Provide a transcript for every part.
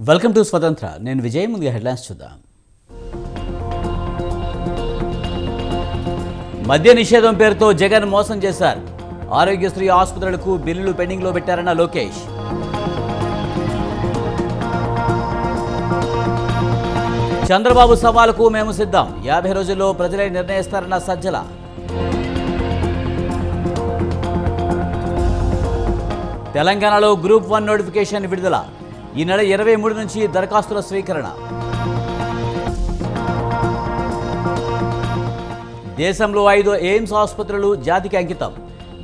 Welcome to స్వతంత్ర. నేను విజయ్. ముందుగా హెడ్లైన్స్ చూద్దాం. మద్య నిషేధం పేరుతో జగన్ మోసం చేశారు. ఆరోగ్యశ్రీ ఆసుపత్రులకు బిల్లులు పెండింగ్లో పెట్టారన్న లోకేష్. చంద్రబాబు సవాలుకు మేము సిద్ధం. 50 రోజుల్లో ప్రజలే నిర్ణయిస్తారన్న సజ్జల. తెలంగాణలో గ్రూప్ 1 నోటిఫికేషన్ విడుదల. ఈ నెల 23 నుంచి దరఖాస్తుల స్వీకరణ. దేశంలో 5 ఎయిమ్స్ ఆసుపత్రులు జాతికి అంకితం.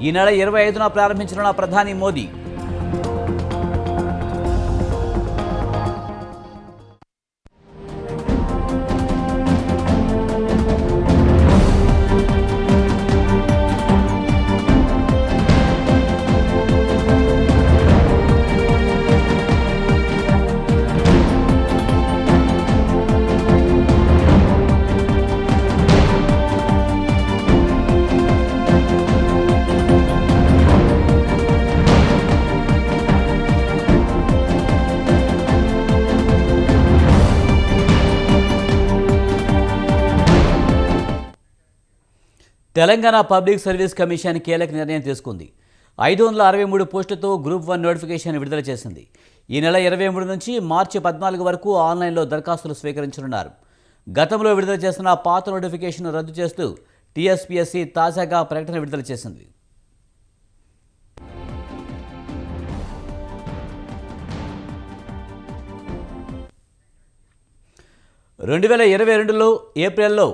ఈ నెల 25న ప్రారంభించనున్న ప్రధాని Modi. Telangana public service commission కీలక నిర్ణయం తీసుకుంది. 563 పోస్టులతో గ్రూప్ 1 నోటిఫికేషన్ విడుదల చేసింది. ఈ నెల 23 నుంచి మార్చి 14 వరకు ఆన్లైన్లో దరఖాస్తులు స్వీకరించనున్నారు. గతంలో విడుదల చేసిన పాత నోటిఫికేషన్ రద్దు చేస్తూ టీఎస్పీఎస్సీ తాజాగా ప్రకటన విడుదల చేసింది. 2022లో ఏప్రిల్లో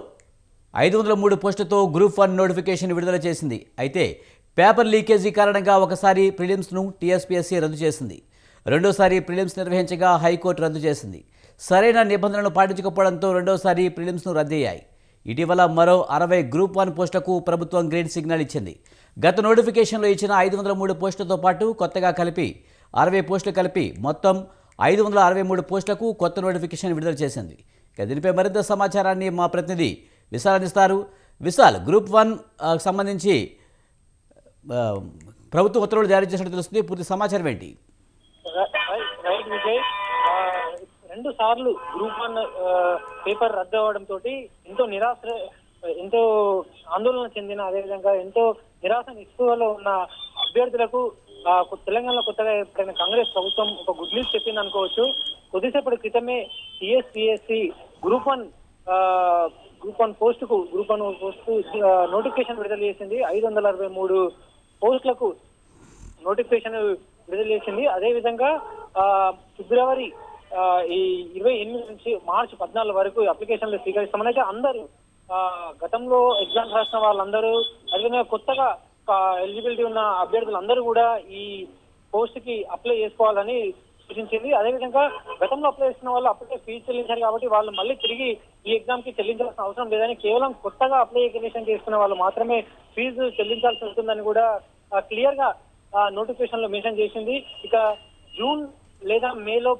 503 పోస్టులతో గ్రూప్ 1 నోటిఫికేషన్ విడుదల చేసింది. అయితే పేపర్ లీకేజీ కారణంగా ఒకసారి ప్రిలిమ్స్ను టీఎస్పీఎస్సీ రద్దు చేసింది. రెండోసారి ప్రిలిమ్స్ నిర్వహించగా హైకోర్టు రద్దు చేసింది. సరైన నిబంధనలు పాటించకపోవడంతో రెండోసారి ప్రిలిమ్స్ను రద్దయ్యాయి. ఇటీవల మరో 60 గ్రూప్ 1 పోస్టులకు ప్రభుత్వం గ్రీన్ సిగ్నల్ ఇచ్చింది. గత నోటిఫికేషన్లో ఇచ్చిన 503 పోస్టులతో పాటు కొత్తగా కలిపి 60 పోస్టులు కలిపి మొత్తం 563 పోస్టులకు కొత్త నోటిఫికేషన్ విడుదల చేసింది. దీనిపై మరింత సమాచారాన్ని మా ప్రతినిధి విశాల్ అందిస్తారు. విశాల్, గ్రూప్ 1 సంబంధించి ప్రభుత్వ ఉత్తర్వులు జారీ చేసినట్టు తెలుస్తుంది. పూర్తి సమాచారం ఏంటి? రైట్ విజయ్, 2 సార్లు గ్రూప్ 1 పేపర్ రద్దు అవ్వడంతో ఎంతో ఆందోళన చెందిన, అదేవిధంగా ఎంతో నిరాశ నిస్పృహలో ఉన్న అభ్యర్థులకు తెలంగాణలో కొత్తగా ఏర్పడిన కాంగ్రెస్ ప్రభుత్వం ఒక గుడ్ న్యూస్ చెప్పింది అనుకోవచ్చు. కొద్దిసేపటి క్రితమే టీఎస్పీఎస్సీ గ్రూప్ 1 పోస్టుకు నోటిఫికేషన్ విడుదల చేసింది. 563 పోస్టులకు నోటిఫికేషన్ విడుదల చేసింది. అదేవిధంగా ఫిబ్రవరి 28 నుంచి మార్చి 14 వరకు అప్లికేషన్లు స్వీకరిస్తామని అయితే అందరూ గతంలో ఎగ్జామ్స్ రాసిన వాళ్ళందరూ, అదేవిధంగా కొత్తగా ఎలిజిబిలిటీ ఉన్న అభ్యర్థులందరూ కూడా ఈ పోస్ట్ కి అప్లై చేసుకోవాలని సూచించింది. అదేవిధంగా గతంలో అప్లై చేసిన వాళ్ళు అప్పుడే ఫీజు చెల్లించారు కాబట్టి వాళ్ళు మళ్ళీ తిరిగి ఈ ఎగ్జామ్ కి చెల్లించాల్సిన అవసరం లేదని, కేవలం కొత్తగా అప్లికేషన్ చేసుకున్న వాళ్ళు మాత్రమే ఫీజు చెల్లించాల్సి ఉంటుందని కూడా క్లియర్ గా నోటిఫికేషన్ లో మెన్షన్ చేసింది. ఇక జూన్ లేదా మేలో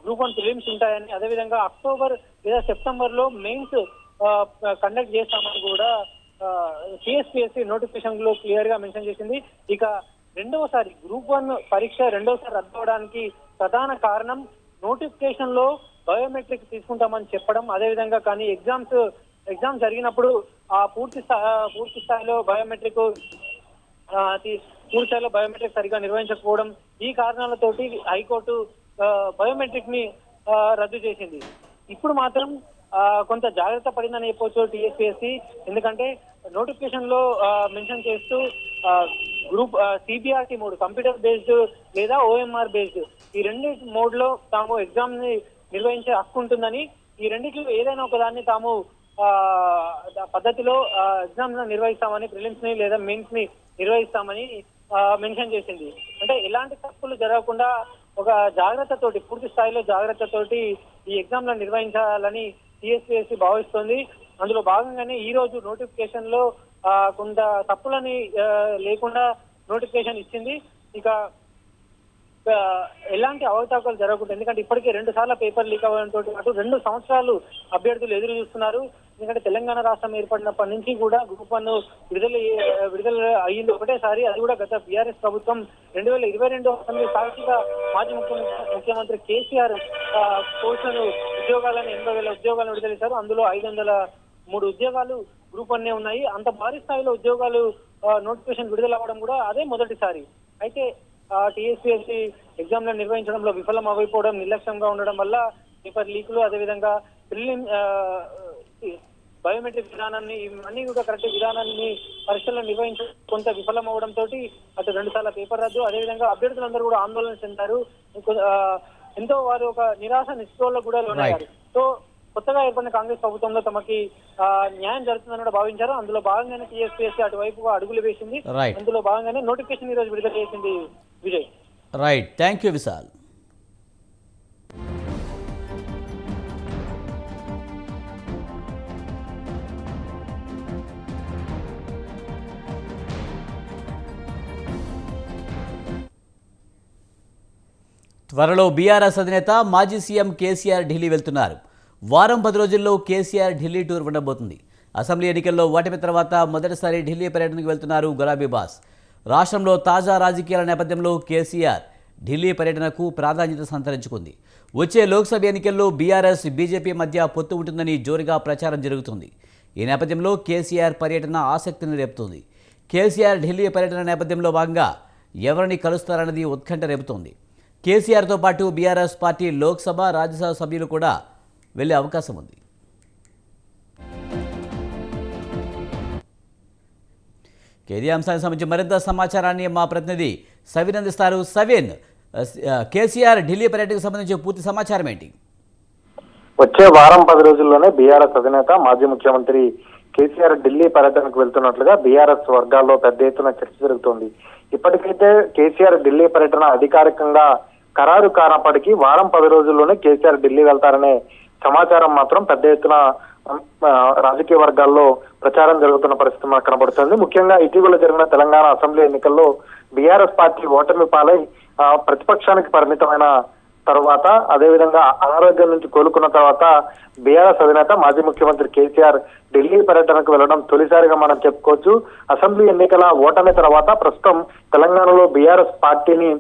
గ్రూప్ 1 ప్రిలిమ్స్ ఉంటాయని, అదేవిధంగా అక్టోబర్ లేదా సెప్టెంబర్ లో మెయిన్స్ కండక్ట్ చేస్తామని కూడా టీఎస్పీఎస్సీ నోటిఫికేషన్ లో క్లియర్ గా మెన్షన్ చేసింది. ఇక రెండవసారి గ్రూప్ 1 పరీక్ష రెండవసారి రద్దు అవడానికి ప్రధాన కారణం నోటిఫికేషన్ లో బయోమెట్రిక్ తీసుకుంటామని చెప్పడం, అదేవిధంగా కానీ ఎగ్జామ్ జరిగినప్పుడు ఆ పూర్తి స్థాయిలో బయోమెట్రిక్ సరిగా నిర్వహించకపోవడం, ఈ కారణాలతోటి హైకోర్టు బయోమెట్రిక్ ని రద్దు చేసింది. ఇప్పుడు మాత్రం కొంత జాగ్రత్త పడిందని చెప్పొచ్చు టీఎస్పీఎస్సీ. ఎందుకంటే నోటిఫికేషన్ లో మెన్షన్ చేస్తూ group CBRT mode, computer based లేదా ఓఎంఆర్ బేస్డ్, ఈ రెండు మోడ్ లో తాము ఎగ్జామ్ ని నిర్వహించే హక్కు ఉంటుందని, ఈ రెండిట్లో ఏదైనా ఒకదాన్ని తాము పద్ధతిలో ఎగ్జామ్ నిర్వహిస్తామని, ప్రిలిమ్స్ ని లేదా మెయిన్స్ ని నిర్వహిస్తామని మెన్షన్ చేసింది. అంటే ఎలాంటి తప్పులు జరగకుండా ఒక జాగ్రత్తతోటి, పూర్తి స్థాయిలో జాగ్రత్తతోటి ఈ ఎగ్జామ్ లను నిర్వహించాలని టీఎస్పీఎస్సీ భావిస్తోంది. అందులో భాగంగానే ఈ రోజు నోటిఫికేషన్ లో కొంత తప్పులని లేకుండా నోటిఫికేషన్ ఇచ్చింది. ఇక ఆ, ఎలాంటి అవకతవకలు జరగకూడదు. ఎందుకంటే ఇప్పటికే 2 సార్లు పేపర్ లీక్ అవ్వడంతో పాటు 2 సంవత్సరాలు అభ్యర్థులు ఎదురు చూస్తున్నారు. ఎందుకంటే తెలంగాణ రాష్ట్రం ఏర్పడినప్పటి నుంచి కూడా గ్రూప్ 1 విడుదల అయ్యింది ఒకటేసారి. అది కూడా గత బీఆర్ఎస్ ప్రభుత్వం 2022 అసెంబ్లీ సాక్షిగా మాజీ ముఖ్యమంత్రి కేసీఆర్ పోస్టులను ఉద్యోగాలను 80,000 ఉద్యోగాలను విడుదల చేశారు. అందులో 503 ఉద్యోగాలు గ్రూప్ 1 ఉన్నాయి. అంత భారీ స్థాయిలో ఉద్యోగాలు నోటిఫికేషన్ విడుదల అవ్వడం కూడా అదే మొదటిసారి. అయితే టీఎస్పీఎస్సీ ఎగ్జామ్లను నిర్వహించడంలో విఫలం అయిపోవడం, నిర్లక్ష్యంగా ఉండడం వల్ల పేపర్ లీకులు, అదేవిధంగా బయోమెట్రిక్ విధానాన్ని ఇవన్నీ కూడా కరెక్ట్ విధానాన్ని పరీక్షలను నిర్వహించడం కొంత విఫలం అవడంతో అటు 2 సార్ల పేపర్ రద్దు, అదేవిధంగా అభ్యర్థులందరూ కూడా ఆందోళన చెందారు. ఎంతో వారు ఒక నిరాశ నిస్పృహలకు కూడా లోనయ్యారు. సో కొత్తగా ఏర్పడిన కాంగ్రెస్ ప్రభుత్వంలో తమకి న్యాయం జరుగుతుందని కూడా భావించారు. అందులో భాగంగానే టీఎస్పీఎస్సీ అటువైపుగా అడుగులు వేసింది. అందులో భాగంగానే నోటిఫికేషన్ ఈ రోజు విడుదల చేసింది. Vijay. Right, thank you Vishal. త్వరలో బీఆర్ఎస్ అధినేత మాజీ సీఎం కేసీఆర్ ఢిల్లీ వెళ్తున్నారు. వారం 10 రోజుల్లో కేసీఆర్ ఢిల్లీ టూర్ ఉండబోతుంది. అసెంబ్లీ ఎన్నికల్లో ఓటమి తర్వాత మొదటిసారి ఢిల్లీ పర్యటనకు వెళ్తున్నారు గులాబీ బాస్. రాష్ట్రంలో తాజా రాజకీయాల నేపథ్యంలో కేసీఆర్ ఢిల్లీ పర్యటనకు ప్రాధాన్యత సంతరించుకుంది. వచ్చే లోక్సభ ఎన్నికల్లో బీఆర్ఎస్ బీజేపీ మధ్య పొత్తు ఉంటుందని జోరుగా ప్రచారం జరుగుతుంది. ఈ నేపథ్యంలో కేసీఆర్ పర్యటన ఆసక్తిని రేపుతోంది. కేసీఆర్ ఢిల్లీ పర్యటన నేపథ్యంలో భాగంగా ఎవరిని కలుస్తారన్నది ఉత్కంఠ రేపుతోంది. కేసీఆర్తో పాటు బీఆర్ఎస్ పార్టీ లోక్సభ, రాజ్యసభ సభ్యులు కూడా వెళ్లే అవకాశం ఉంది. ఇదే అంశానికి సంబంధించి మరింత సమాచారాన్ని మా ప్రతినిధి సవిన్ అందిస్తారు. సవిన్, కేసీఆర్ ఢిల్లీ పర్యటనకు సంబంధించి పూర్తి సమాచారం ఏంటి? వచ్చే వారం 10 రోజుల్లోనే బీఆర్ఎస్ అధినేత మాజీ ముఖ్యమంత్రి కేసీఆర్ ఢిల్లీ పర్యటనకు వెళ్తున్నట్లుగా బీఆర్ఎస్ వర్గాల్లో పెద్ద ఎత్తున చర్చ జరుగుతోంది. ఇప్పటికైతే కేసీఆర్ ఢిల్లీ పర్యటన అధికారికంగా ఖరారు కానప్పటికీ వారం 10 రోజుల్లోనే కేసీఆర్ ఢిల్లీ వెళ్తారనే సమాచారం మాత్రం పెద్ద ఎత్తున రాజకీయ వర్గాల్లో ప్రచారం జరుగుతున్న పరిస్థితి మనకు కనబడుతుంది. ముఖ్యంగా ఇటీవల జరిగిన తెలంగాణ అసెంబ్లీ ఎన్నికల్లో బీఆర్ఎస్ పార్టీ ఓటమి పాలై ప్రతిపక్షానికి పరిమితమైన తర్వాత, అదేవిధంగా అనారోగ్యం నుంచి కోలుకున్న తర్వాత బీఆర్ఎస్ అధినేత మాజీ ముఖ్యమంత్రి కేసీఆర్ ఢిల్లీ పర్యటనకు వెళ్లడం తొలిసారిగా మనం చెప్పుకోవచ్చు. అసెంబ్లీ ఎన్నికల ఓటమి తర్వాత ప్రస్తుతం తెలంగాణలో బీఆర్ఎస్ పార్టీని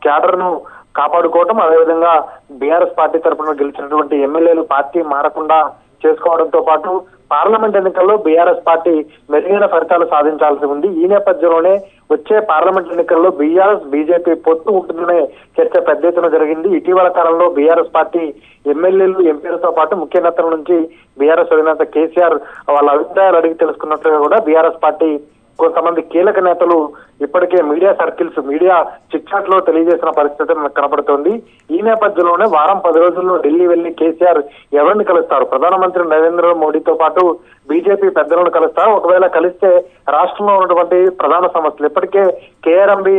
క్యాడర్ ను కాపాడుకోవటం, అదేవిధంగా బీఆర్ఎస్ పార్టీ తరఫున గెలిచినటువంటి ఎమ్మెల్యేలు పార్టీ మారకుండా చేసుకోవడంతో పాటు పార్లమెంట్ ఎన్నికల్లో బీఆర్ఎస్ పార్టీ మెరుగైన ఫలితాలు సాధించాల్సి ఉంది. ఈ నేపథ్యంలోనే వచ్చే పార్లమెంట్ ఎన్నికల్లో బీఆర్ఎస్ బీజేపీ పొత్తు ఉంటుందనే చర్చ పెద్ద ఎత్తున జరిగింది. ఇటీవల కాలంలో బీఆర్ఎస్ పార్టీ ఎమ్మెల్యేలు, ఎంపీలతో పాటు ముఖ్య నేతల నుంచి బీఆర్ఎస్ అధినేత కేసీఆర్ వాళ్ళ అభిప్రాయాలు అడిగి తెలుసుకున్నట్లుగా కూడా బీఆర్ఎస్ పార్టీ కొంతమంది కీలక నేతలు ఇప్పటికే మీడియా సర్కిల్స్, మీడియా చిట్చాట్ లో తెలియజేసిన పరిస్థితి మనకు కనబడుతోంది. ఈ నేపథ్యంలోనే వారం 10 రోజుల్లో ఢిల్లీ వెళ్లి కేసీఆర్ ఎవరిని కలుస్తారు? ప్రధానమంత్రి నరేంద్ర మోడీతో పాటు బీజేపీ పెద్దలను కలుస్తారు. ఒకవేళ కలిస్తే రాష్ట్రంలో ఉన్నటువంటి ప్రధాన సమస్యలు, ఇప్పటికే కేఆర్ఎంబి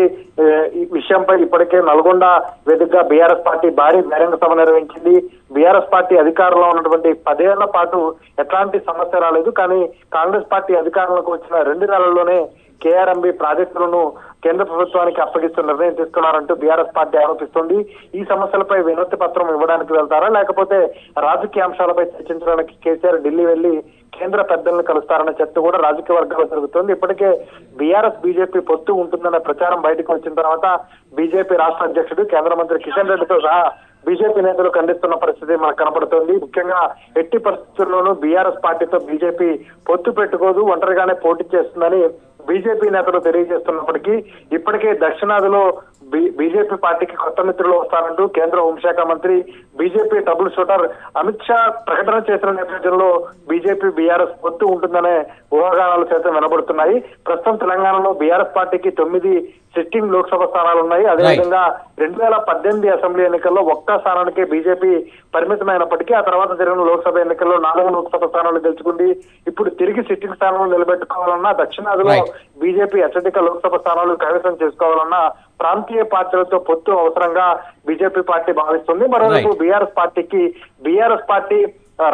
విషయంపై ఇప్పటికే నల్గొండ వేదికగా బీఆర్ఎస్ పార్టీ భారీ బహిరంగ సభ నిర్వహించింది. బీఆర్ఎస్ పార్టీ అధికారంలో ఉన్నటువంటి 10 ఏళ్ల పాటు ఎట్లాంటి సమస్య రాలేదు. కానీ కాంగ్రెస్ పార్టీ అధికారంలోకి వచ్చిన 2 నెలల్లోనే కేఆర్ఎంబి ప్రాజెక్టులను కేంద్ర ప్రభుత్వానికి అప్పగిస్తూ నిర్ణయం తీసుకున్నారంటూ బీఆర్ఎస్ పార్టీ ఆరోపిస్తుంది. ఈ సమస్యలపై వినతి పత్రం ఇవ్వడానికి వెళ్తారా, లేకపోతే రాజకీయ అంశాలపై చర్చించడానికి కేసీఆర్ ఢిల్లీ వెళ్లి కేంద్ర పెద్దలను కలుస్తారనే చర్చ కూడా రాజకీయ వర్గాల్లో జరుగుతుంది. ఇప్పటికే బీఆర్ఎస్ బీజేపీ పొత్తు ఉంటుందన్న ప్రచారం బయటకు వచ్చిన తర్వాత బీజేపీ రాష్ట్ర అధ్యక్షుడు కేంద్ర మంత్రి కిషన్ రెడ్డితో సహా బీజేపీ నేతలు ఖండిస్తున్న పరిస్థితి మనకు కనబడుతోంది. ముఖ్యంగా ఎట్టి పరిస్థితుల్లోనూ బీఆర్ఎస్ పార్టీతో బీజేపీ పొత్తు పెట్టుకోదు, ఒంటరిగానే పోటీ చేస్తుందని బీజేపీ నేతలు తెలియజేస్తున్నప్పటికీ ఇప్పటికే దక్షిణాదిలో బీజేపీ పార్టీకి కొత్త మిత్రులు వస్తారంటూ కేంద్ర హోంశాఖ మంత్రి, BJP trouble shooter Amit Shah ప్రకటన చేసిన నేపథ్యంలో బీజేపీ బీఆర్ఎస్ పొత్తు ఉంటుందనే ఊహాగానాలు సైతం వినబడుతున్నాయి. ప్రస్తుతం తెలంగాణలో బీఆర్ఎస్ పార్టీకి 9 సిట్టింగ్ లోక్సభ స్థానాలు ఉన్నాయి. అదేవిధంగా 2018 అసెంబ్లీ ఎన్నికల్లో ఒక్క స్థానానికి బీజేపీ పరిమితమైనప్పటికీ ఆ తర్వాత జరిగిన లోక్సభ ఎన్నికల్లో 4 లోక్సభ స్థానాలు గెలుచుకుంది. ఇప్పుడు తిరిగి సిట్టింగ్ స్థానాలు నిలబెట్టుకోవాలన్నా, దక్షిణాదిలో బీజేపీ అత్యధిక లోక్సభ స్థానాలు కైవసం చేసుకోవాలన్నా ప్రాంతీయ పార్టీలతో పొత్తు అవసరంగా బీజేపీ పార్టీ భావిస్తుంది. మరోవైపు బీఆర్ఎస్ పార్టీ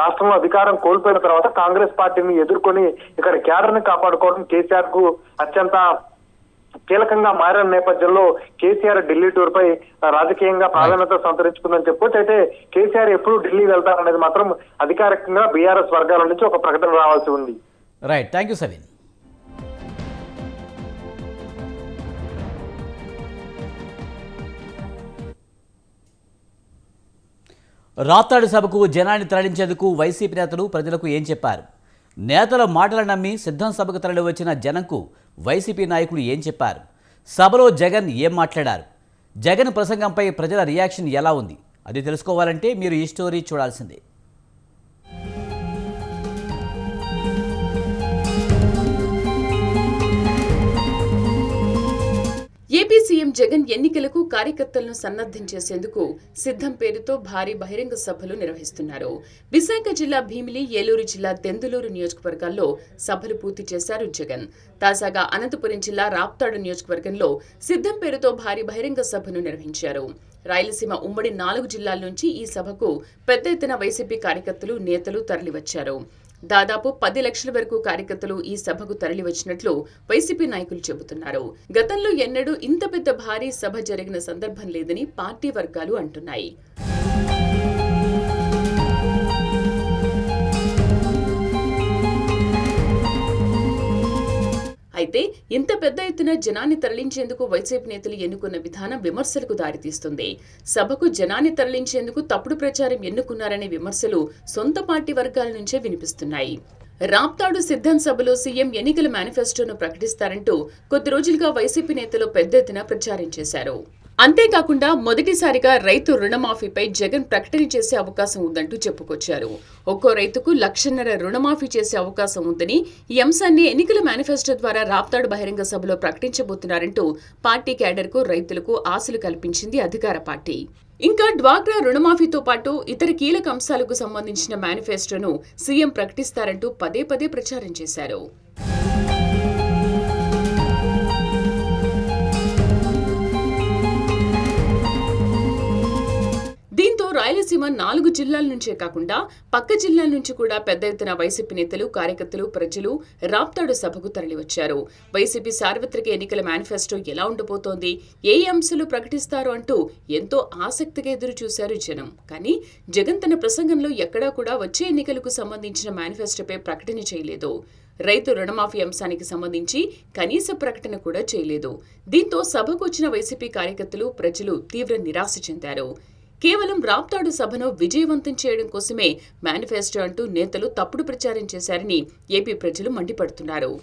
రాష్ట్రంలో అధికారం కోల్పోయిన తర్వాత కాంగ్రెస్ పార్టీని ఎదుర్కొని ఇక్కడ క్యాడర్ ని కాపాడుకోవడం కేసీఆర్ కు అత్యంత కీలకంగా మారిన నేపథ్యంలో కేసీఆర్ ఢిల్లీ టూర్ పై రాజకీయంగా ప్రాధాన్యత సంతరించుకుందని చెప్పుకోవచ్చు. అయితే కేసీఆర్ ఎప్పుడు ఢిల్లీ వెళ్తారనేది మాత్రం అధికారికంగా బీఆర్ఎస్ వర్గాల నుంచి ఒక ప్రకటన రావాల్సి ఉంది. Right, thank you Saveen. Raptadu సభకు జనాన్ని తరలించేందుకు వైసీపీ నేతలు ప్రజలకు ఏం చెప్పారు? నేతల మాటలు నమ్మి సిద్ధం సభకు తరలి వచ్చిన జనంకు వైసీపీ నాయకులు ఏం చెప్పారు? సభలో జగన్ ఏం మాట్లాడారు? జగన్ ప్రసంగంపై ప్రజల రియాక్షన్ ఎలా ఉంది? అది తెలుసుకోవాలంటే మీరు ఈ స్టోరీ చూడాల్సిందే. ఏపీ సీఎం జగన్ ఎన్నికలకు కార్యకర్తలను సన్నద్ధం చేసేందుకు సిద్ధం పేరుతో భారీ బహిరంగ సభలు నిర్వహిస్తున్నారు. విశాఖ జిల్లా భీమిలి, ఏలూరు జిల్లా దెందులూరు నియోజకవర్గాల్లో సభలు పూర్తి చేశారు జగన్. తాజాగా అనంతపురం జిల్లా రాప్తాడు నియోజకవర్గంలో సిద్ధం పేరుతో భారీ బహిరంగ సభను నిర్వహించారు. రాయలసీమ ఉమ్మడి 4 జిల్లాల నుంచి ఈ సభకు పెద్ద ఎత్తున వైసీపీ కార్యకర్తలు, నేతలు తరలివచ్చారు. దాదాపు 10 లక్షల వరకు కార్యకర్తలు ఈ సభకు తరలివచ్చినట్లు వైసీపీ నాయకులు చెబుతున్నారు. గతంలో ఎన్నడూ ఇంత పెద్ద భారీ సభ జరిగిన సందర్భం లేదని పార్టీ వర్గాలు అంటున్నాయి. అయితే ఇంత పెద్ద ఎత్తున జనాన్ని తరలించేందుకు వైసీపీ నేతలు ఎన్నుకున్న విధానం విమర్శలకు దారితీస్తుంది. సభకు జనాన్ని తరలించేందుకు తప్పుడు ప్రచారం ఎన్నుకున్నారనే విమర్శలు సొంత పార్టీ వర్గాల నుంచే వినిపిస్తున్నాయి. రాప్తాడు సిద్ధం సభలో సీఎం ఎన్నికల మేనిఫెస్టోను ప్రకటిస్తారంటూ కొద్ది రోజులుగా వైసీపీ నేతలు పెద్ద ఎత్తున ప్రచారం చేశారు. అంతేకాకుండా మొదటిసారిగా రైతు రుణమాఫీపై జగన్ ప్రకటన చేసే అవకాశం ఉందంటూ చెప్పుకొచ్చారు. ఒక్కో రైతుకు 1.5 లక్షల రుణమాఫీ చేసే అవకాశం ఉందని, ఈ అంశాన్ని ఎన్నికల మేనిఫెస్టో ద్వారా రాప్తాడు బహిరంగ సభలో ప్రకటించబోతున్నారంటూ పార్టీ క్యాడర్కు, రైతులకు ఆశలు కల్పించింది అధికార పార్టీ. ఇంకా డ్వాక్రా రుణమాఫీతో పాటు ఇతర కీలక అంశాలకు సంబంధించిన మేనిఫెస్టోను సీఎం ప్రకటిస్తారంటూ పదే పదే ప్రచారం చేశారు. దీంతో రాయలసీమ 4 జిల్లాల నుంచే కాకుండా పక్క జిల్లాల నుంచి కూడా పెద్ద ఎత్తున వైసీపీ నేతలు, కార్యకర్తలు, ప్రజలు రాప్తాడు సభకు తరలివచ్చారు. వైసీపీ సార్వత్రిక ఎన్నికల మేనిఫెస్టో ఎలా ఉండబోతోంది, ఏ అంశాలు ప్రకటిస్తారు అంటూ ఎంతో ఆసక్తిగా ఎదురు చూశారు జనం. కానీ జగన్ తన ప్రసంగంలో ఎక్కడా కూడా వచ్చే ఎన్నికలకు సంబంధించిన మేనిఫెస్టోపై ప్రకటన చేయలేదు. రైతు రుణమాఫీ అంశానికి సంబంధించి కనీస ప్రకటన కూడా చేయలేదు. దీంతో సభకు వచ్చిన వైసీపీ కార్యకర్తలు, ప్రజలు తీవ్ర నిరాశ చెందారు. కేవలం రాప్తాడు సభను విజయవంతం చేయడం కోసమే మేనిఫెస్టో అంటూ నేతలు తప్పుడు ప్రచారం చేశారని ఏపీ ప్రజలు మండిపడుతున్నారు.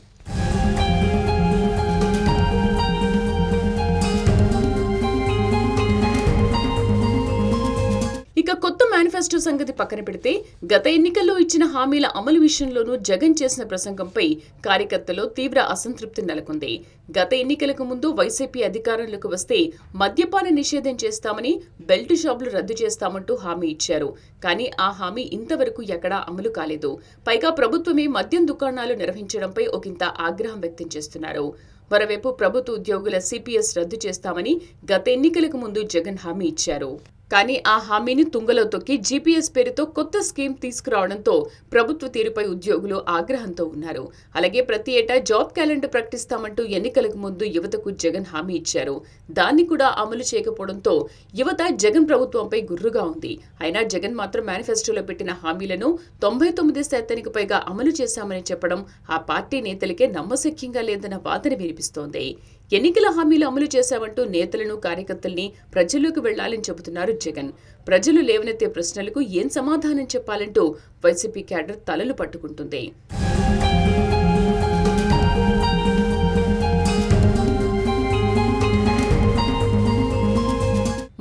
ఇక కొత్త మేనిఫెస్టో సంగతి పక్కన పెడితే గత ఎన్నికల్లో ఇచ్చిన హామీల అమలు విషయంలోనూ జగన్ చేసిన ప్రసంగంపై కార్యకర్తల్లో తీవ్ర అసంతృప్తి నెలకొంది. గత ఎన్నికలకు ముందు వైసీపీ అధికారంలోకి వస్తే మద్యపాన నిషేధం చేస్తామని, బెల్ట్ షాపులు రద్దు చేస్తామంటూ హామీ ఇచ్చారు. కానీ ఆ హామీ ఇంతవరకు ఎక్కడా అమలు కాలేదు. పైగా ప్రభుత్వమే మద్యం దుకాణాలు నిర్వహించడంపై ఒకంత ఆగ్రహం వ్యక్తం చేస్తున్నారు. మరోవైపు ప్రభుత్వ ఉద్యోగుల సిపిఎస్ రద్దు చేస్తామని గత ఎన్నికలకు ముందు జగన్ హామీ ఇచ్చారు. కానీ ఆ హామీని తుంగలో తొక్కి జీపీఎస్ పేరుతో కొత్త స్కీమ్ తీసుకురావడంతో ప్రభుత్వ తీరుపై ఉద్యోగులు ఆగ్రహంతో ఉన్నారు. అలాగే ప్రతి ఏటా జాబ్ క్యాలెండర్ ప్రకటిస్తామంటూ ఎన్నికలకు ముందు యువతకు జగన్ హామీ ఇచ్చారు. దాన్ని కూడా అమలు చేయకపోవడంతో యువత జగన్ ప్రభుత్వంపై గుర్రుగా ఉంది. అయినా జగన్ మాత్రం మేనిఫెస్టోలో పెట్టిన హామీలను 99% పైగా అమలు చేశామని చెప్పడం ఆ పార్టీ నేతలకే నమ్మశక్యంగా లేదన్న వాదన వినిపిస్తోంది. ఎన్నికల హామీలు అమలు చేశామంటూ నేతలను, కార్యకర్తల్ని ప్రజల్లోకి వెళ్లాలని చెబుతున్నారు జగన్. ప్రజలు లేవనెత్తే ప్రశ్నలకు ఏం సమాధానం చెప్పాలంటూ వైసీపీ క్యాడర్ తలలు పట్టుకుంటుంది.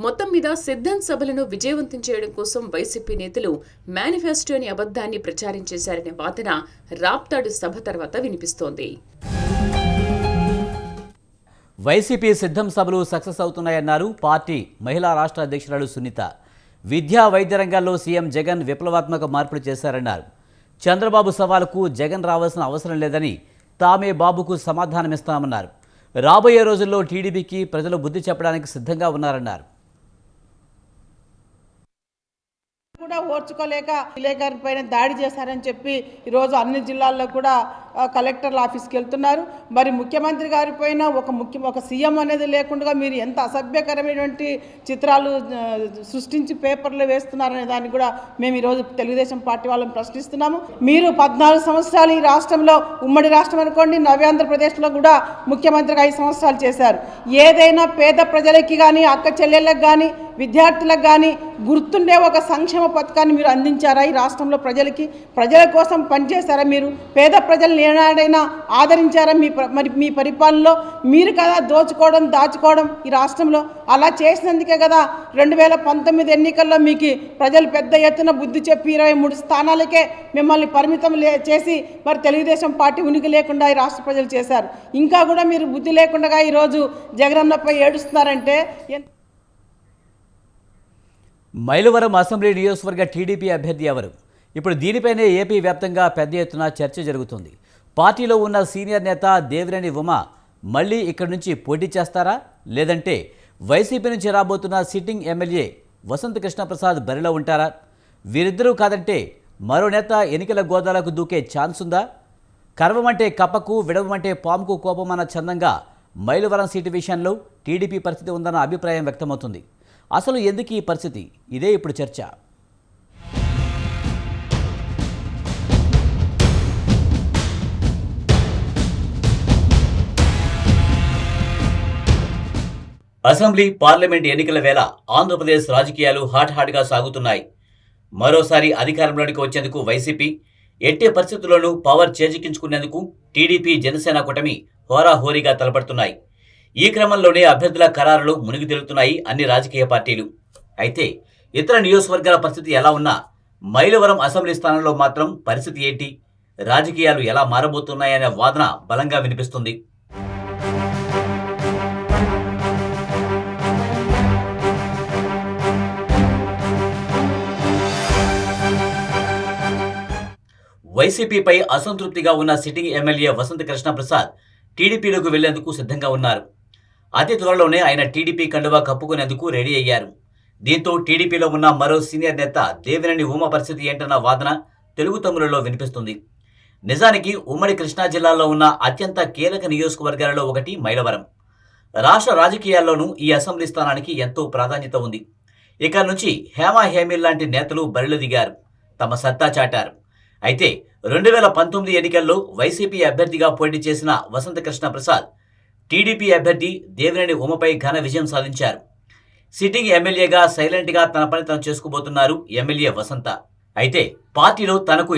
మొత్తం మీద సిద్ధం సభలను విజయవంతం చేయడం కోసం వైసీపీ నేతలు మేనిఫెస్టోని అబద్ధాన్ని ప్రచారం చేశారనే వాదన రాప్తాడు సభ తర్వాత వినిపిస్తోంది. వైసీపీ సిద్ధం సభలు సక్సెస్ అవుతున్నాయన్నారు పార్టీ మహిళా రాష్ట్ర అధ్యక్షురాలు సునీత. విద్యా, వైద్య రంగాల్లో సీఎం జగన్ విప్లవాత్మక మార్పులు చేశారన్నారు. చంద్రబాబు సవాలుకు జగన్ రావాల్సిన అవసరం లేదని, తామే బాబుకు సమాధానమిస్తామన్నారు. రాబోయే రోజుల్లో టీడీపీకి ప్రజలు బుద్ధి చెప్పడానికి సిద్ధంగా ఉన్నారన్నారు. కూడా కూడా ఓర్చుకోలేక విలేకరుల పైన దాడి చేశారని చెప్పి ఈరోజు అన్ని జిల్లాల్లో కూడా కలెక్టర్ల ఆఫీస్కి వెళ్తున్నారు. మరి ముఖ్యమంత్రి గారి పైన ఒక సీఎం అనేది లేకుండా మీరు ఎంత అసభ్యకరమైనటువంటి చిత్రాలు సృష్టించి పేపర్లో వేస్తున్నారనే దాన్ని కూడా మేము ఈరోజు తెలుగుదేశం పార్టీ వాళ్ళని ప్రశ్నిస్తున్నాము. మీరు 14 సంవత్సరాలు ఈ రాష్ట్రంలో, ఉమ్మడి రాష్ట్రం అనుకోండి, నవ్యాంధ్రప్రదేశ్లో కూడా ముఖ్యమంత్రిగా 5 సంవత్సరాలు చేశారు. ఏదైనా పేద ప్రజలకి కానీ, అక్క చెల్లెళ్ళకి కానీ, విద్యార్థులకు కానీ గుర్తుండే ఒక సంక్షేమ పథకాన్ని మీరు అందించారా? ఈ రాష్ట్రంలో ప్రజల కోసం పనిచేశారా? మీరు పేద ప్రజలను ఏనాడైనా ఆదరించారా? మీ పరిపాలనలో మీరు కదా దాచుకోవడం ఈ రాష్ట్రంలో. అలా చేసినందుకే కదా 2019 ఎన్నికల్లో మీకు ప్రజలు పెద్ద ఎత్తున బుద్ధి చెప్పి 23 స్థానాలకే మిమ్మల్ని పరిమితం చేసి మరి తెలుగుదేశం పార్టీ ఉనికి లేకుండా ఈ రాష్ట్ర ప్రజలు చేశారు. ఇంకా కూడా మీరు బుద్ధి లేకుండా ఈరోజు జగనన్నపై ఏడుస్తున్నారంటే మైలవరం అసెంబ్లీ నియోజకవర్గ టీడీపీ అభ్యర్థి ఎవరు? ఇప్పుడు దీనిపైనే ఏపీ వ్యాప్తంగా పెద్ద ఎత్తున చర్చ జరుగుతుంది. పార్టీలో ఉన్న సీనియర్ నేత దేవినేని ఉమ మళ్ళీ ఇక్కడి నుంచి పోటీ చేస్తారా, లేదంటే వైసీపీ నుంచి రాబోతున్న సిట్టింగ్ ఎమ్మెల్యే వసంత కృష్ణప్రసాద్ బరిలో ఉంటారా? వీరిద్దరూ కాదంటే మరో నేత ఎన్నికల గోదాలకు దూకే ఛాన్స్ ఉందా? కరవమంటే కప్పకు, విడవమంటే పాముకు కోపమన్న చందంగా మైలవరం సీటు విషయంలో టీడీపీ పరిస్థితి ఉందన్న అభిప్రాయం వ్యక్తమవుతుంది. అసలు ఎందుకు ఈ పరిస్థితి? ఇదే ఇప్పుడు చర్చ. అసెంబ్లీ, పార్లమెంట్ ఎన్నికల వేళ ఆంధ్రప్రదేశ్ రాజకీయాలు హాట్గా సాగుతున్నాయి. మరోసారి అధికారంలోకి వచ్చేందుకు వైసీపీ, ఎట్టే పరిస్థితుల్లోనూ పవర్ చేజిక్కించుకునేందుకు టీడీపీ, జనసేన కూటమి హోరాహోరీగా తలపడుతున్నాయి. ఈ క్రమంలోనే అభ్యర్థుల ఖరారులు మునిగి తేలుతున్నాయి అన్ని రాజకీయ పార్టీలు. అయితే ఇతర నియోజకవర్గాల పరిస్థితి ఎలా ఉన్నా మైలవరం అసెంబ్లీ స్థానంలో మాత్రం పరిస్థితి ఏంటి? రాజకీయాలు ఎలా మారబోతున్నాయనే వాదన బలంగా వినిపిస్తుంది. వైసీపీపై అసంతృప్తిగా ఉన్న సిట్టింగ్ ఎమ్మెల్యే వసంత కృష్ణప్రసాద్ టీడీపీలోకి వెళ్లేందుకు సిద్ధంగా ఉన్నారు. అతి త్వరలోనే ఆయన టీడీపీ కండువా కప్పుకునేందుకు రెడీ అయ్యారు. దీంతో టీడీపీలో ఉన్న మరో సీనియర్ నేత దేవినేని ఉమ పరిస్థితి ఏంటన్న వాదన తెలుగు తమ్ములలో వినిపిస్తుంది. నిజానికి ఉమ్మడి కృష్ణా జిల్లాలో ఉన్న అత్యంత కీలక నియోజకవర్గాలలో ఒకటి మైలవరం. రాష్ట్ర రాజకీయాల్లోనూ ఈ అసెంబ్లీ స్థానానికి ఎంతో ప్రాధాన్యత ఉంది. ఇక నుంచి హేమా హేమీల్ లాంటి నేతలు బరిలో దిగారు, తమ సత్తా చాటారు. అయితే 2019 ఎన్నికల్లో వైసీపీ అభ్యర్థిగా పోటీ చేసిన వసంత కృష్ణప్రసాద్ టీడీపీ అభ్యర్థి దేవినేని ఉమపై ఘన విజయం సాధించారు. సిట్టింగ్ ఎమ్మెల్యేగా సైలెంట్గా తన పని తాను చేసుకుపోతున్నారు ఎమ్మెల్యే వసంత. అయితే పార్టీలో తనకు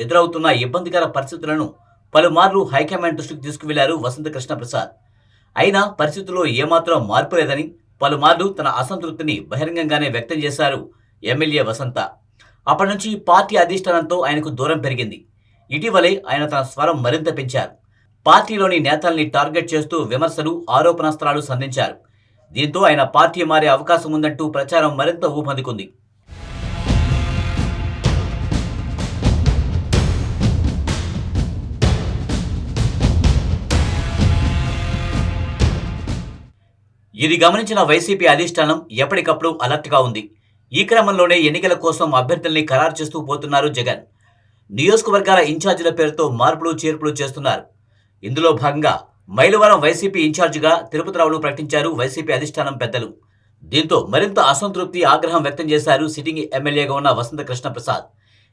ఎదురవుతున్న ఇబ్బందికర పరిస్థితులను పలుమార్లు హైకమాండ్ దృష్టికి తీసుకువెళ్లారు వసంత కృష్ణప్రసాద్. అయినా పరిస్థితుల్లో ఏమాత్రం మార్పు లేదని పలుమార్లు తన అసంతృప్తిని బహిరంగంగానే వ్యక్తం చేశారు ఎమ్మెల్యే వసంత. అప్పటి నుంచి పార్టీ అధిష్టానంతో ఆయనకు దూరం పెరిగింది. ఇటీవలే ఆయన తన స్వరం మరింత పెంచారు. పార్టీలోని నేతల్ని టార్గెట్ చేస్తూ విమర్శలు, ఆరోపణాస్త్రాలు సంధించారు. దీంతో ఆయన పార్టీ మారే అవకాశం ఉందంటూ ప్రచారం మరింత ఊపందుకుంది. ఇది గమనించిన వైసీపీ అధిష్టానం ఎప్పటికప్పుడు అలర్ట్గా ఉంది. ఈ క్రమంలోనే ఎన్నికల కోసం అభ్యర్థుల్ని ఖరారు చేస్తూ పోతున్నారు జగన్. నియోజకవర్గాల ఇన్ఛార్జీల పేరుతో మార్పులు చేర్పులు చేస్తున్నారు. ఇందులో భాగంగా మైలవరం వైసీపీ ఇన్ఛార్జిగా తిరుపతిరావును ప్రకటించారు వైసీపీ అధిష్టానం పెద్దలు. దీంతో మరింత అసంతృప్తి, ఆగ్రహం వ్యక్తం చేశారు సిట్టింగ్ ఎమ్మెల్యేగా ఉన్న వసంత కృష్ణప్రసాద్.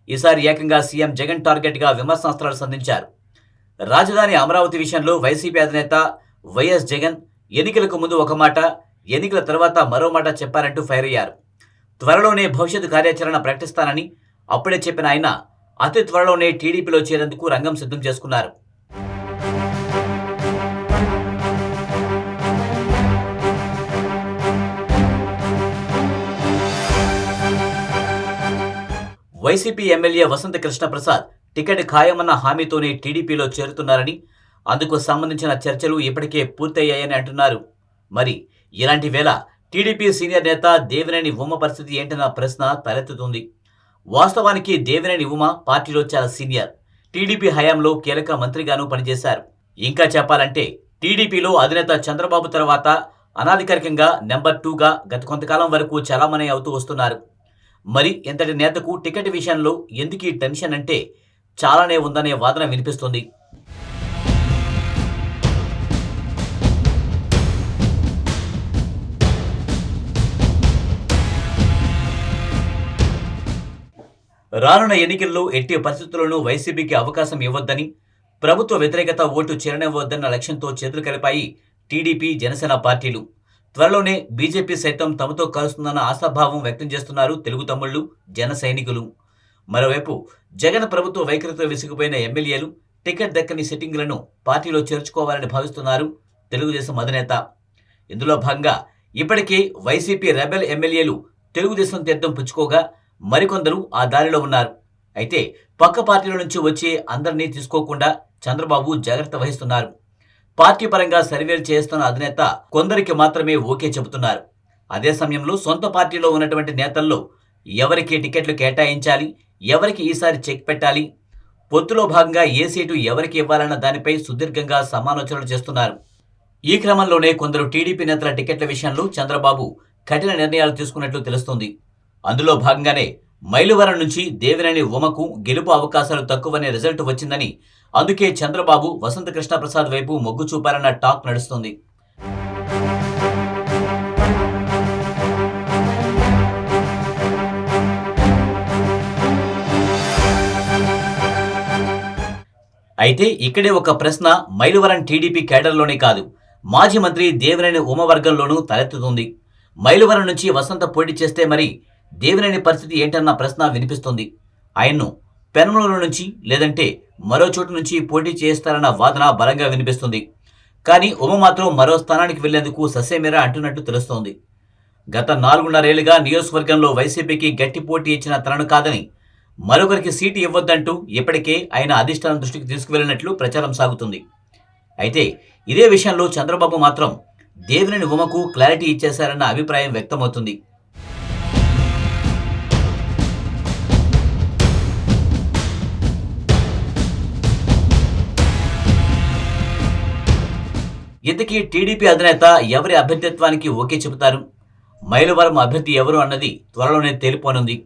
ఈసారి ఏకంగా సీఎం జగన్ టార్గెట్గా విమర్శనాస్త్రాలు సంధించారు. రాజధాని అమరావతి విషయంలో వైసీపీ అధినేత వైఎస్ జగన్ ఎన్నికలకు ముందు ఒక మాట, ఎన్నికల తర్వాత మరో మాట చెప్పారంటూ ఫైర్ అయ్యారు. త్వరలోనే భవిష్యత్తు కార్యాచరణ ప్రకటిస్తానని అప్పుడే చెప్పిన ఆయన అతి త్వరలోనే టీడీపీలో చేరేందుకు రంగం సిద్ధం చేసుకున్నారు. వైసీపీ ఎమ్మెల్యే వసంత కృష్ణప్రసాద్ టికెట్ ఖాయమన్న హామీతోనే టీడీపీలో చేరుతున్నారని, అందుకు సంబంధించిన చర్చలు ఇప్పటికే పూర్తయ్యాయని అంటున్నారు. మరి ఇలాంటి వేళ టీడీపీ సీనియర్ నేత దేవినేని ఉమ పరిస్థితి ఏంటన్న ప్రశ్న తలెత్తుతుంది. వాస్తవానికి దేవినేని ఉమ పార్టీలో చాలా సీనియర్. టీడీపీ హయాంలో కీలక మంత్రిగాను పనిచేశారు. ఇంకా చెప్పాలంటే టీడీపీలో అధినేత చంద్రబాబు తర్వాత అనాధికారికంగా నెంబర్ 2గా గత కొంతకాలం వరకు చలామణి అవుతూ వస్తున్నారు. మరి ఎంతటి నేతకు టికెట్ విషయంలో ఎందుకు ఈ టెన్షన్ అంటే చాలానే ఉందనే వాదన వినిపిస్తుంది. రానున్న ఎన్నికల్లో ఎట్టి పరిస్థితుల్లోనూ వైసీపీకి అవకాశం ఇవ్వొద్దని, ప్రభుత్వ వ్యతిరేకత ఓటు చేరనివ్వొద్దన్న లక్ష్యంతో చేతులు కలిపాయి టీడీపీ, జనసేన పార్టీలు. త్వరలోనే బీజేపీ సైతం తమతో కలుస్తుందన్న ఆశాభావం వ్యక్తం చేస్తున్నారు తెలుగు తమ్ముళ్లు, జన సైనికులు. మరోవైపు జగన్ ప్రభుత్వ వైఖరితో విసిగిపోయిన ఎమ్మెల్యేలు టికెట్ దక్కని సిట్టింగులను పార్టీలో చేర్చుకోవాలని భావిస్తున్నారు తెలుగుదేశం అధినేత. ఇందులో భాగంగా ఇప్పటికే వైసీపీ రెబెల్ ఎమ్మెల్యేలు తెలుగుదేశం తీర్థం పుచ్చుకోగా మరికొందరు ఆ దారిలో ఉన్నారు. అయితే పక్క పార్టీల నుంచి వచ్చే అందరినీ తీసుకోకుండా చంద్రబాబు జాగ్రత్త వహిస్తున్నారు. పార్టీ పరంగా సర్వేలు చేస్తున్న అధినేత కొందరికి మాత్రమే ఓకే చెబుతున్నారు. అదే సమయంలో సొంత పార్టీలో ఉన్నటువంటి నేతల్లో ఎవరికి టికెట్లు కేటాయించాలి, ఎవరికి ఈసారి చెక్ పెట్టాలి, పొత్తులో భాగంగా ఏ సీటు ఎవరికి ఇవ్వాలన్న దానిపై సుదీర్ఘంగా సమాలోచనలు చేస్తున్నారు. ఈ క్రమంలోనే కొందరు టీడీపీ నేతల టికెట్ల విషయంలో చంద్రబాబు కఠిన నిర్ణయాలు తీసుకున్నట్లు తెలుస్తోంది. అందులో భాగంగానే మైలువరం నుంచి దేవినేని ఉమకు గెలుపు అవకాశాలు తక్కువనే రిజల్ట్ వచ్చిందని, అందుకే చంద్రబాబు వసంత కృష్ణప్రసాద్ వైపు మొగ్గు చూపారన్న టాక్ నడుస్తోంది. అయితే ఇక్కడే ఒక ప్రశ్న మైలువరం టీడీపీ కేడర్లోనే కాదు, మాజీ మంత్రి దేవినేని ఉమ వర్గంలోనూ తలెత్తుతుంది. మైలువరం నుంచి వసంత పోటీ చేస్తే మరి దేవినేని పరిస్థితి ఏంటన్న ప్రశ్న వినిపిస్తుంది. ఆయన్ను పెనమలూరు నుంచి లేదంటే మరో చోటు నుంచి పోటీ చేస్తారన్న వాదన బలంగా వినిపిస్తుంది. కానీ ఉమ మాత్రం మరో స్థానానికి వెళ్లేందుకు ససేమిరా అంటున్నట్టు తెలుస్తోంది. గత 4.5 ఏళ్లుగా నియోజకవర్గంలో వైసీపీకి గట్టి పోటీ ఇచ్చిన తనను కాదని మరొకరికి సీటు ఇవ్వొద్దంటూ ఇప్పటికే ఆయన అధిష్టానం దృష్టికి తీసుకువెళ్లినట్లు ప్రచారం సాగుతుంది. అయితే ఇదే విషయంలో చంద్రబాబు మాత్రం దేవినేని ఉమకు క్లారిటీ ఇచ్చేశారన్న అభిప్రాయం వ్యక్తమవుతుంది. ఇంతకీ టీడీపీ అధినేత ఎవరి అభ్యర్థిత్వానికి ఓకే చెబుతారు? మైలవరం అభ్యర్థి ఎవరు అన్నది త్వరలోనే తేలిపోనుంది.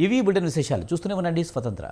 ఇవి బులెటిన్ విశేషాలు. చూస్తూనే ఉండండి స్వతంత్ర.